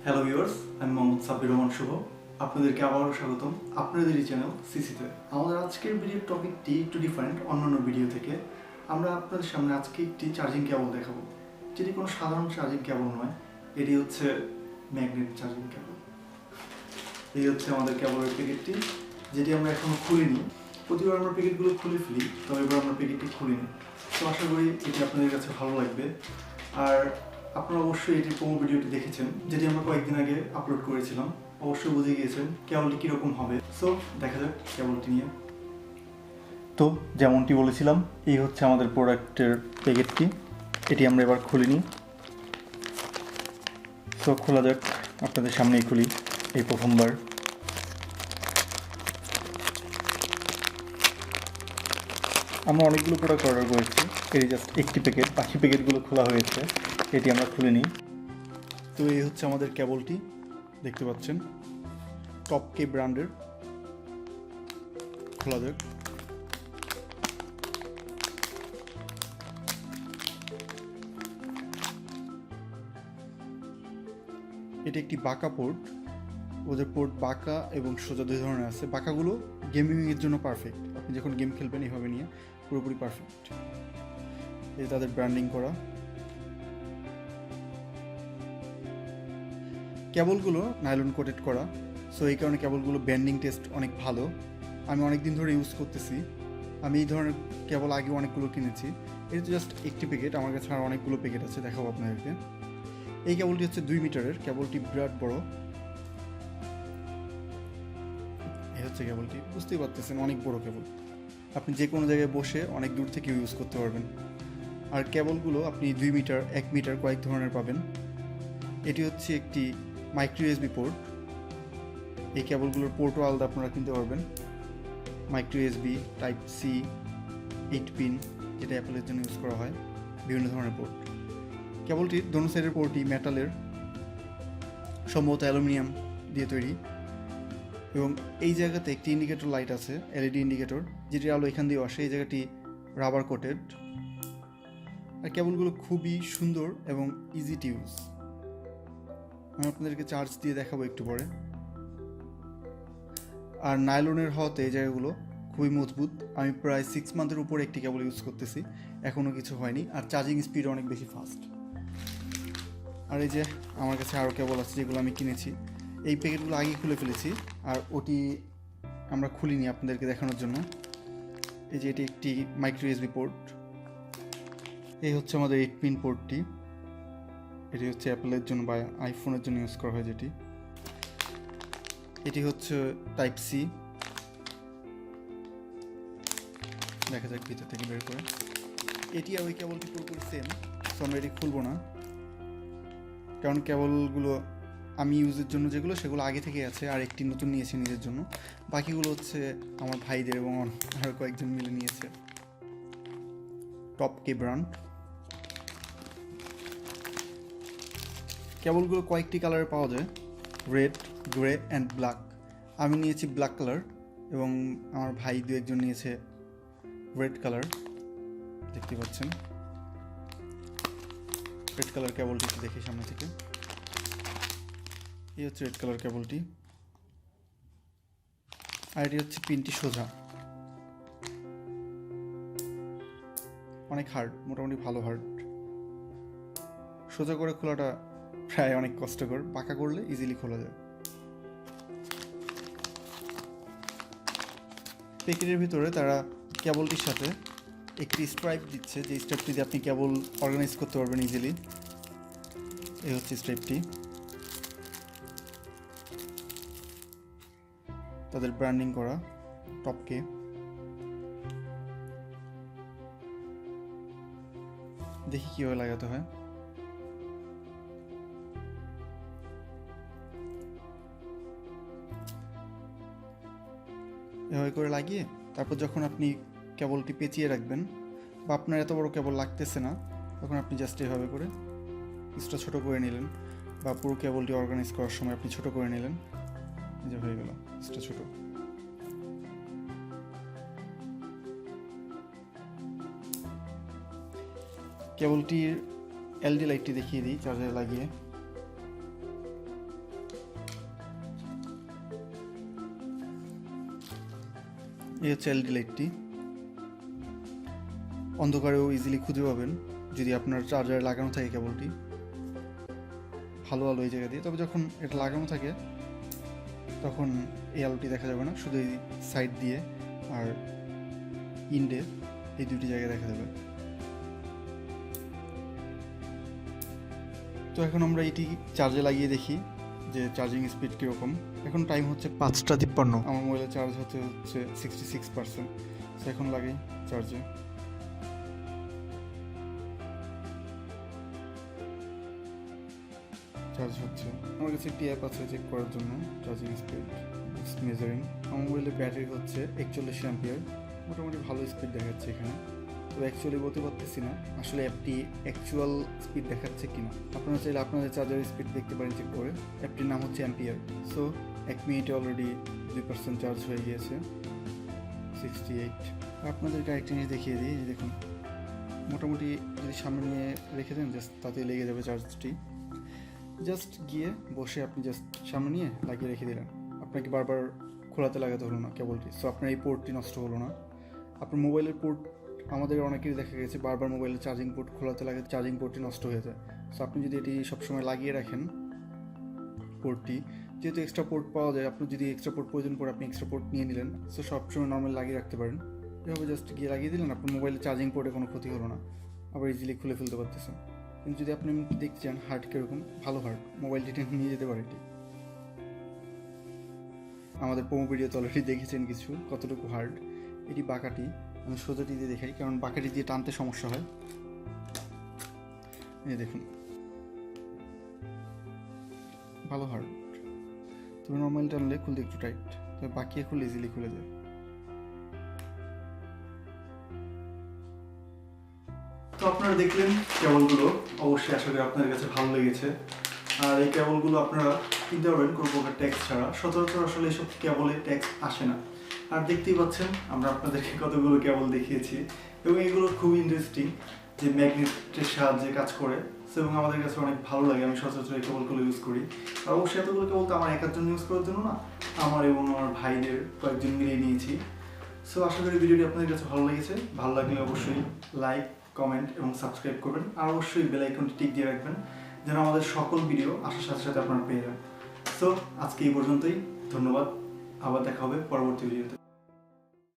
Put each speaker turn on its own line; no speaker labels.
Hello viewers, আমি মোহাম্মদ সাব্বির রহমান শুভ। আপনাদেরকে আবারও স্বাগতম আপনাদের এই চ্যানেল সিসিতে। আমাদের আজকের ভিডিওর টপিকটি একটু ডিফারেন্ট অন্যান্য ভিডিও থেকে। আমরা আপনাদের সামনে আজকে একটি চার্জিং কেবল দেখাবো, যেটি কোনো সাধারণ চার্জিং কেবল নয়। এটি হচ্ছে ম্যাগনেট চার্জিং কেবল। এই হচ্ছে আমাদের কেবলের প্যাকেটটি, যেটি আমরা এখনও খুলিনি। প্রতিবার আমরা প্যাকেটগুলো খুলে ফেলি, তবে এবার আমরা প্যাকেটটি খুলিনি। তো আশা করি এটি আপনাদের কাছে ভালো লাগবে। আর আপনারা অবশ্যই এটির প্রোমো ভিডিওটি দেখেছেন, যেটি আমরা কয়েকদিন আগে আপলোড করেছিলাম। অবশ্যই বুঝে গিয়েছেন কেবলটি কীরকম হবে। সো দেখা যাক কেবলটি নিয়ে। তো যেমনটি বলেছিলাম, এই হচ্ছে আমাদের প্রোডাক্টের প্যাকেটটি। এটি আমরা এবার খুলিনি। সো খোলা যাক, আপনাদের সামনেই খুলি এই প্রথমবার। আমরা অনেকগুলো প্রোডাক্ট অর্ডার করেছি, এটি জাস্ট একটি প্যাকেট, বাকি প্যাকেটগুলো খোলা হয়েছে, এটি আমরা খুলিনি। তো এই হচ্ছে আমাদের কেবলটি, দেখতে পাচ্ছেন টপকে ব্র্যান্ডের। খোলা যাক। এটি একটি বাঁকা পোর্ট। ওদের পোর্ট বাঁকা এবং সোজা দুই ধরনের আছে। বাঁকাগুলো গেমিংয়ের জন্য পারফেক্ট, আপনি যখন গেম খেলবেন এইভাবে নিয়ে পুরোপুরি পারফেক্ট। এই তাদের ব্র্যান্ডিং করা। কেবলগুলো নাইলন কোটেড করা, সো এই কারণে কেবলগুলো ব্যান্ডিং টেস্ট অনেক ভালো। আমি অনেক দিন ধরে ইউজ করতেছি। আমি এই ধরনের কেবল আগে অনেকগুলো কিনেছি। এটা তো জাস্ট একটি প্যাকেট, আমার কাছে আর অনেকগুলো প্যাকেট আছে, দেখাবো আপনাদেরকে। এই কেবলটি হচ্ছে 2 মিটারের, কেবলটি বিরাট বড়। এই হচ্ছে কেবলটি, বুঝতেই পারতেছেন অনেক বড় কেবল। আপনি যে কোনো জায়গায় বসে অনেক দূর থেকে ইউজ করতে পারবেন। আর কেবলগুলো আপনি 2 মিটার, 1 মিটার কয়েক ধরনের পাবেন। এটি হচ্ছে একটি মাইক্রো ইউএসবি পোর্ট। এই কেবলগুলোর পোর্টও আলাদা আপনারা কিনতে পারবেন। Micro USB, type C, 8 pin, যেটা অ্যাপেলের জন্য ইউজ করা হয়, বিভিন্ন ধরনের পোর্ট। কেবলটির দোনো সাইডের পোর্টই মেটালের, সম্ভবত অ্যালুমিনিয়াম দিয়ে তৈরি। এবং এই জায়গাতে একটি ইন্ডিকেটর লাইট আছে, এলইডি ইন্ডিকেটর, যেটির আলো এখান দিয়েও আসে। এই জায়গাটি রাবার কোটেড। আর কেবলগুলো খুবই সুন্দর এবং ইজি টু ইউজ। আমি আপনাদেরকে চার্জ দিয়ে দেখাবো একটু পরে। আর নাইলনের হওয়াতে এই জায়গাগুলো খুবই মজবুত। আমি প্রায় 6 মান্থের উপরে একটি কেবল ইউজ করতেছি, এখনও কিছু হয়নি। আর চার্জিং স্পিড অনেক বেশি ফাস্ট। আর এই যে আমার কাছে আরও কেবল আছে যেগুলো আমি কিনেছি। এই প্যাকেটগুলো আগেই খুলে ফেলেছি, আর ওটি আমরা খুলিনি আপনাদেরকে দেখানোর জন্য। এই যে এটি একটি মাইক্রো ইউএসবি পোর্ট। এই হচ্ছে আমাদের 8 পিন পোর্টটি। এটি হচ্ছে অ্যাপেলের জন্য বা আইফোনের জন্য ইউজ করা হয় যেটি। এটি হচ্ছে টাইপ সি। দেখা যাক ভিতর থেকে বের করে। এটি আর ওই কেবলটি পুরোপুরি সেম, সো আমরা এটি খুলবো না, কারণ কেবলগুলো আমি ইউজের জন্য যেগুলো, সেগুলো আগে থেকে আছে। আর একটি নতুন নিয়েছি নিজের জন্য, বাকিগুলো হচ্ছে আমার ভাইদের এবং আরও কয়েকজন মিলে নিয়েছে। টপকে ব্র্যান্ড। কেবলগুলো কয়েকটি কালারে পাওয়া যায়, রেড, গ্রে অ্যান্ড ব্ল্যাক। আমি নিয়েছি ব্ল্যাক কালার এবং আমার ভাই দু একজন নিয়েছে রেড কালার। দেখতে পাচ্ছেন রেড কালার কেবলটি, দেখি সামনে থেকে। এই হচ্ছে রেড কালার কেবলটি। আর এটি হচ্ছে পিনটি সোজা, অনেক হার্ড, মোটামুটি ভালো হার্ড। সোজা করে খোলাটা প্রায় অনেক কষ্টকর, পাকা করলে ইজিলি খোলা যায়। প্যাকেটের ভিতরে তারা কেবলটির সাথে একটি স্ট্রাইপ দিচ্ছে, যে স্ট্রাইপটি দিয়ে আপনি কেবল অর্গানাইজ করতে পারবেন ইজিলি। এই হচ্ছে স্ট্রাইপটি, তাদের ব্র্যান্ডিং করা টপকে। দেখি কীভাবে লাগাতে হয়। এভাবে করে লাগিয়ে তারপর যখন আপনি কেবলটি পেঁচিয়ে রাখবেন, বা আপনার এত বড় কেবল লাগতেছে না, তখন আপনি জাস্ট এভাবে করে পিসটা ছোটো করে নিলেন, বা পুরো কেবলটি অর্গানাইজ করার সময় আপনি ছোটো করে নিলেন। এই যে হয়ে গেল পিসটা ছোটো। কেবলটির এলডি লাইটটি দেখিয়ে দিই চার্জারে লাগিয়ে। এই হচ্ছে এলইডি লাইটটি। অন্ধকারেও ইজিলি খুঁজে পাবেন যদি আপনার চার্জারে লাগানো থাকে কেবলটি, ভালো আলো এই জায়গা দিয়ে। তবে যখন এটা লাগানো থাকে তখন এই আলোটি দেখা যাবে না, শুধু এই সাইড দিয়ে আর ইন্ডে এই দুটি জায়গায় দেখা যাবে। তো এখন আমরা এটি চার্জে লাগিয়ে দেখি যে চার্জিং স্পিড কীরকম। এখন টাইম হচ্ছে 5:53। আমার মোবাইলে চার্জ হচ্ছে 66%। তো এখন লাগাই চার্জে। চার্জ হচ্ছে। আমার কাছে একটি অ্যাপ আছে চেক করার জন্য চার্জিং স্পিড মেজারিং। আমার মোবাইলে ব্যাটারি হচ্ছে 41 অ্যাম্পিয়ার, মোটামুটি ভালো স্পিড দেখাচ্ছে এখানে। তো অ্যাকচুয়ালি বলতে পারতেছি না আসলে অ্যাপটি অ্যাকচুয়াল স্পিড দেখাচ্ছে কিনা। আপনারা চাইলে আপনাদের চার্জারের স্পিড দেখতে পারেন চেক করে। অ্যাপটির নাম হচ্ছে অ্যাম্পিয়ার। সো 1 মিনিটে অলরেডি 2% চার্জ হয়ে গিয়েছে, 68। আপনাদেরকে আরেকটা জিনিস দেখিয়ে দিই, দেখুন মোটামুটি যদি সামনে নিয়ে রেখে দেন জাস্ট তাতে লেগে যাবে চার্জটি। জাস্ট গিয়ে বসে আপনি জাস্ট সামনে নিয়ে লাগিয়ে রেখে দিলেন, আপনাকে বারবার খোলাতে লাগাতে হলো না কেবলটি। সো আপনার এই পোর্টটি নষ্ট হলো না। আপনার মোবাইলের পোর্ট, আমাদের অনেকেরই দেখা গেছে বারবার মোবাইলের চার্জিং পোর্ট খোলাতে লাগে, চার্জিং পোর্টটি নষ্ট হয়ে যায়। সো আপনি যদি এটি সবসময় লাগিয়ে রাখেন পোর্টটি, যেহেতু এক্সট্রা পোর্ট পাওয়া যায়, আপনার যদি এক্সট্রা পোর্ট প্রয়োজন পড়ে আপনি এক্সট্রা পোর্ট নিয়ে নিলেন। সো সবসময় নর্মাল লাগিয়ে রাখতে পারেন। এভাবে জাস্ট গিয়ে লাগিয়ে দিলেন, আপনার মোবাইলের চার্জিং পোর্টে কোনো ক্ষতি হলো না, আবার ইজিলি খুলে ফেলতে পারতেছেন। কিন্তু যদি আপনি দেখতে চান হার্ড কীরকম, ভালো হার্ড, মোবাইলটি টেনে নিয়ে যেতে পারে এটি। আমাদের প্রোমো ভিডিওতে অলরেডি দেখেছেন কিছু কতটুকু হার্ড। এটি বাঁকাটি, আমি সোজাটি দিয়ে দেখাই কারণ বাঁকাটি দিয়ে টানতে সমস্যা হয়। এই দেখুন ভালো হার্ড। তবে নর্মাল টানলে খুলতে একটু টাইট, তবে বাকিয়ে খুললে ইজিলি খুলে যায়। তো আপনারা দেখলেন কেবলগুলো, অবশ্যই আশা করি আপনাদের কাছে ভালো লেগেছে। আর এই কেবলগুলো আপনারা কিনতে পারবেন কোনো প্রকার ট্যাক্স ছাড়া। সচরাচর আসলে এইসব কেবলে ট্যাক্স আসে না। আর দেখতেই পাচ্ছেন আমরা আপনাদেরকে কতগুলো কেবল দেখিয়েছি, এবং এগুলো খুব ইন্টারেস্টিং যে ম্যাগনেটের সাহায্যে কাজ করে। এবং আমাদের কাছে অনেক ভালো লাগে, আমি সচরাচর এই কেবলগুলো ইউজ করি। আর অবশ্যই এতগুলো কেবল তো আমার একার জন্য ইউজ করার জন্য না, আমার এবং আমার ভাইদের কয়েকজন মিলিয়ে নিয়েছি। সো আশা করি ভিডিওটি আপনাদের কাছে ভালো লেগেছে। ভালো লাগলে অবশ্যই লাইক, কমেন্ট এবং সাবস্ক্রাইব করবেন। আর অবশ্যই বেল আইকনটি টিক দিয়ে রাখবেন যেন আমাদের সকল ভিডিও আসার সাথে সাথে আপনারা পেয়ে যান। সো আজকে এই পর্যন্তই, ধন্যবাদ। আবার দেখা হবে পরবর্তী ভিডিওতে।